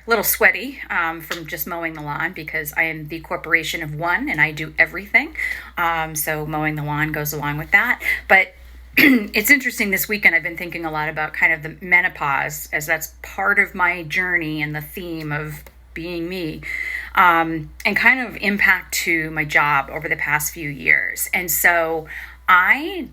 a little sweaty from just mowing the lawn because I am the corporation of one and I do everything. So mowing the lawn goes along with that. But it's interesting this weekend. I've been thinking a lot about kind of the menopause, as that's part of my journey and the theme of being me, and kind of impact to my job over the past few years. And so I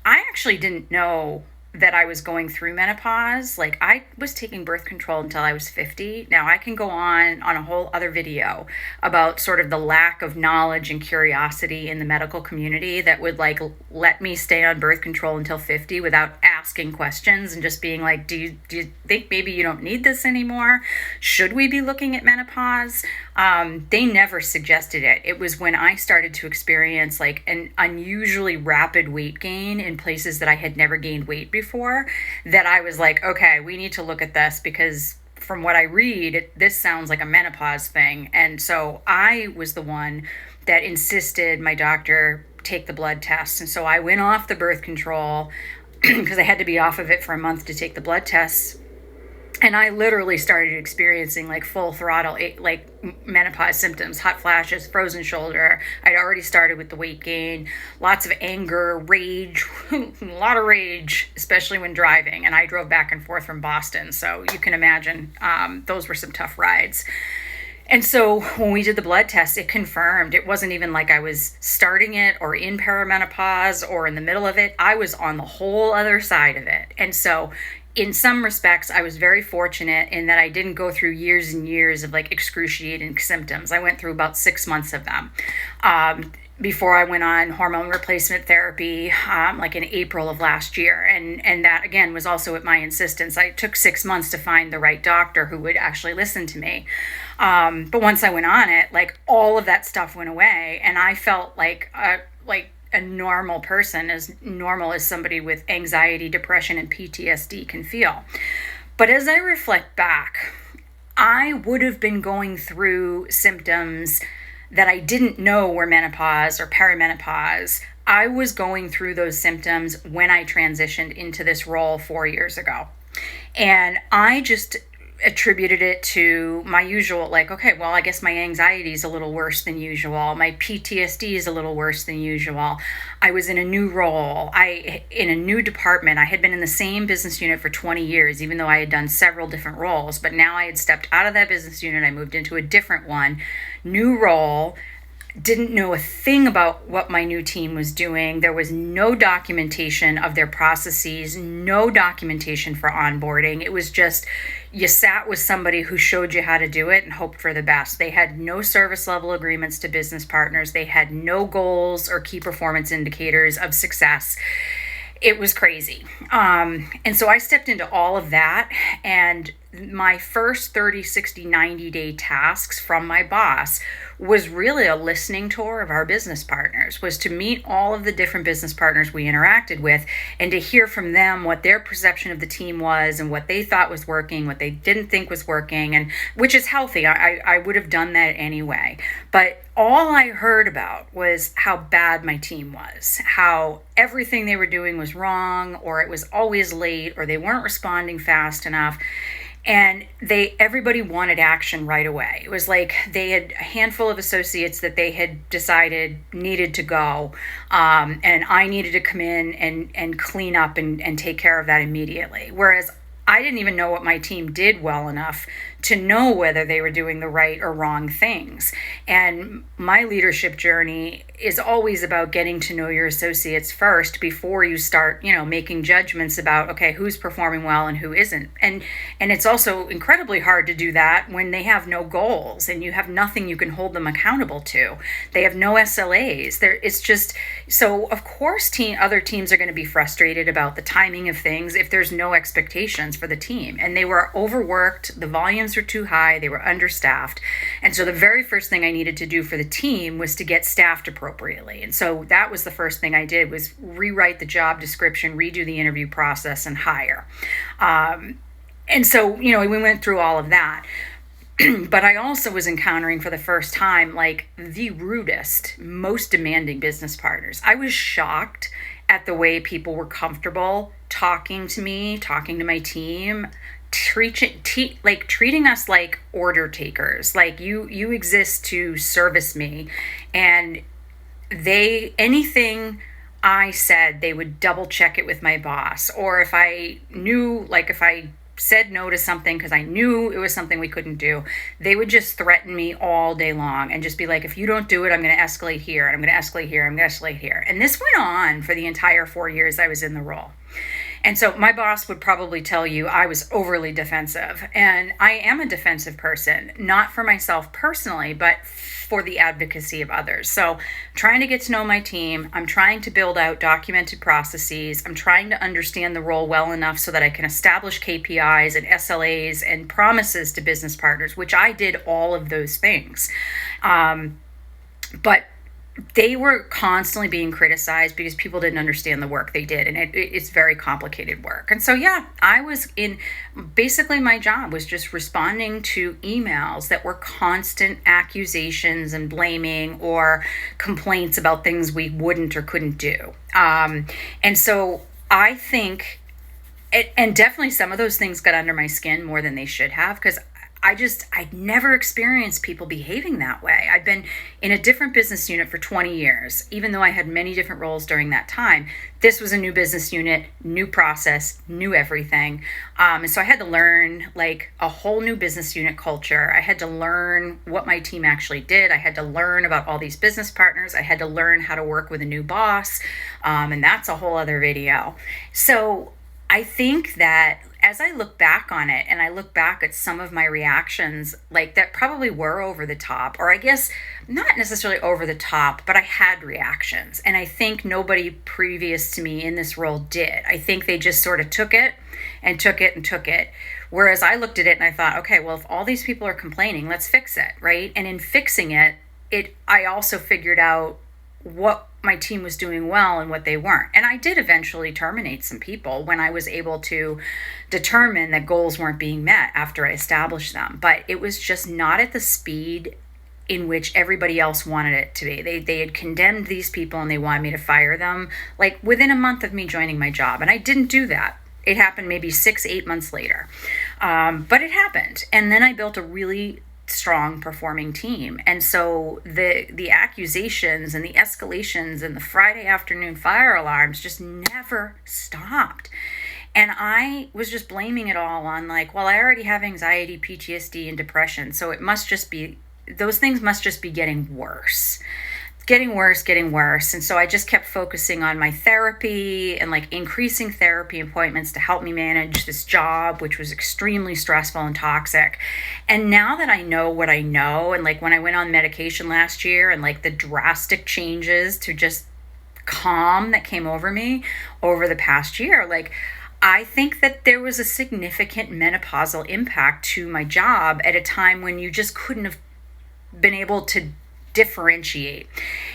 actually didn't know that I was going through menopause. Like, I was taking birth control until I was 50. Now I can go on a whole other video about sort of the lack of knowledge and curiosity in the medical community that would like let me stay on birth control until 50 without asking questions and just being like, do you think maybe you don't need this anymore? Should we be looking at menopause? They never suggested it. It was when I started to experience like an unusually rapid weight gain in places that I had never gained weight before that I was like, okay, we need to look at this because from what I read, this sounds like a menopause thing. And so I was the one that insisted my doctor take the blood test. And so I went off the birth control because I had to be off of it for a month to take the blood tests. And I literally started experiencing like full throttle, like menopause symptoms, hot flashes, frozen shoulder. I'd already started with the weight gain, lots of anger, rage, a lot of rage, especially when driving. And I drove back and forth from Boston. So you can imagine those were some tough rides. And so when we did the blood test, it confirmed. It wasn't even like I was starting it or in perimenopause or in the middle of it. I was on the whole other side of it. And so in some respects, I was very fortunate in that I didn't go through years and years of like excruciating symptoms. I went through about 6 months of them before I went on hormone replacement therapy, like in April of last year. And that, again, was also at my insistence. I took 6 months to find the right doctor who would actually listen to me. But once I went on it, like all of that stuff went away. And I felt like a normal person, as normal as somebody with anxiety, depression, and PTSD can feel. But as I reflect back, I would have been going through symptoms that I didn't know were menopause or perimenopause. I was going through those symptoms when I transitioned into this role 4 years ago. And I just attributed it to my usual, like, okay, well, I guess my anxiety is a little worse than usual. My PTSD is a little worse than usual. I was in a new role. In a new department. I had been in the same business unit for 20 years, even though I had done several different roles. But now I had stepped out of that business unit. I moved into a different one, new role. Didn't know a thing about what my new team was doing. There was no documentation of their processes, no documentation for onboarding. It was just, you sat with somebody who showed you how to do it and hoped for the best. They had no service level agreements to business partners. They had no goals or key performance indicators of success. It was crazy. And so I stepped into all of that, and my first 30, 60, 90-day tasks from my boss was really a listening tour of our business partners, was to meet all of the different business partners we interacted with and to hear from them what their perception of the team was and what they thought was working, what they didn't think was working, and which is healthy. I would have done that anyway. But all I heard about was how bad my team was, how everything they were doing was wrong, or it was always late, or they weren't responding fast enough. And everybody wanted action right away. It was like they had a handful of associates that they had decided needed to go. And I needed to come in and clean up and take care of that immediately. Whereas I didn't even know what my team did well enough to know whether they were doing the right or wrong things. And my leadership journey is always about getting to know your associates first before you start, making judgments about, okay, who's performing well and who isn't. And it's also incredibly hard to do that when they have no goals and you have nothing you can hold them accountable to. They have no SLAs. It's just, so of course other teams are going to be frustrated about the timing of things if there's no expectations for the team. And they were overworked, the volumes were too high, they were understaffed. And so the very first thing I needed to do for the team was to get staffed appropriately. And so that was the first thing I did, was rewrite the job description, redo the interview process, and hire. And so, we went through all of that. But I also was encountering for the first time, like, the rudest, most demanding business partners. I was shocked at the way people were comfortable talking to me, talking to my team, treating us like order takers. Like you exist to service me, and they anything I said, they would double check it with my boss. Or if I knew, like if I said no to something because I knew it was something we couldn't do, they would just threaten me all day long and just be like, if you don't do it, I'm going to escalate here, and I'm going to escalate here, I'm going to escalate here. And this went on for the entire 4 years I was in the role. And so my boss would probably tell you I was overly defensive. And I am a defensive person, not for myself personally, but for the advocacy of others. So trying to get to know my team, I'm trying to build out documented processes. I'm trying to understand the role well enough so that I can establish KPIs and SLAs and promises to business partners, which I did all of those things. But they were constantly being criticized because people didn't understand the work they did, and it's very complicated work. And so yeah, I was in, basically my job was just responding to emails that were constant accusations and blaming or complaints about things we wouldn't or couldn't do. And so I think, and definitely some of those things got under my skin more than they should have, because I'd never experienced people behaving that way. I'd been in a different business unit for 20 years, even though I had many different roles during that time. This was a new business unit, new process, new everything. And so I had to learn like a whole new business unit culture. I had to learn what my team actually did. I had to learn about all these business partners. I had to learn how to work with a new boss. And that's a whole other video. So I think that as I look back on it and I look back at some of my reactions, like that probably were over the top, or I guess not necessarily over the top, but I had reactions. And I think nobody previous to me in this role did. I think they just sort of took it and took it and took it. Whereas I looked at it and I thought, okay, well, if all these people are complaining, let's fix it, right? And in fixing it, I also figured out what my team was doing well and what they weren't. And I did eventually terminate some people when I was able to determine that goals weren't being met after I established them. But it was just not at the speed in which everybody else wanted it to be. They had condemned these people and they wanted me to fire them like within a month of me joining my job. And I didn't do that. It happened maybe 6-8 months later. But it happened. And then I built a really strong performing team. And so the accusations and the escalations and the Friday afternoon fire alarms just never stopped. And I was just blaming it all on like, well, I already have anxiety, PTSD, and depression. So it must just be, those things must just be getting worse. Getting worse. And so I just kept focusing on my therapy and like increasing therapy appointments to help me manage this job, which was extremely stressful and toxic. And now that I know what I know, and like when I went on medication last year and like the drastic changes to just calm that came over me over the past year, like I think that there was a significant menopausal impact to my job at a time when you just couldn't have been able to differentiate.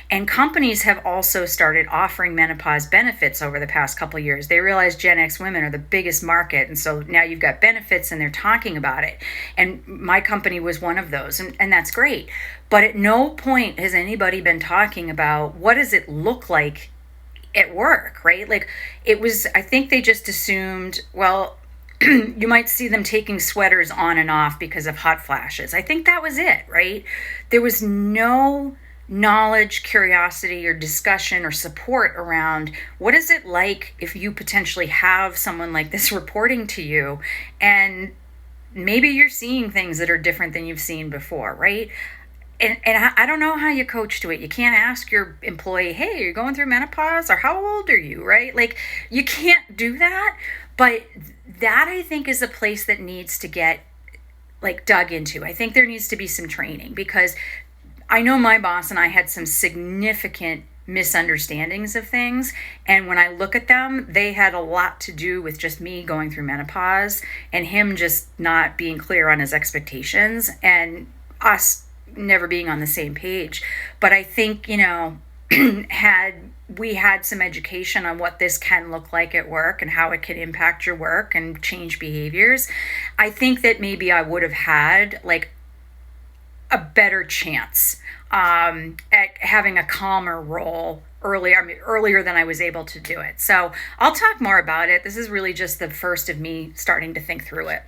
And companies have also started offering menopause benefits over the past couple of years. They realize Gen X women are the biggest market. And so now you've got benefits and they're talking about it. And my company was one of those. And that's great. But at no point has anybody been talking about what does it look like at work, right? Like it was, I think they just assumed, well, you might see them taking sweaters on and off because of hot flashes. I think that was it, right? There was no knowledge, curiosity, or discussion or support around what is it like if you potentially have someone like this reporting to you and maybe you're seeing things that are different than you've seen before, right? And I don't know how you coach to it. You can't ask your employee, hey, you're going through menopause, or how old are you, right? Like you can't do that. But that I think is a place that needs to get like dug into. I think there needs to be some training because I know my boss and I had some significant misunderstandings of things. And when I look at them, they had a lot to do with just me going through menopause and him just not being clear on his expectations and us never being on the same page. But I think, had we had some education on what this can look like at work and how it can impact your work and change behaviors, I think that maybe I would have had like a better chance at having a calmer role earlier than I was able to do it. So I'll talk more about it. This is really just the first of me starting to think through it.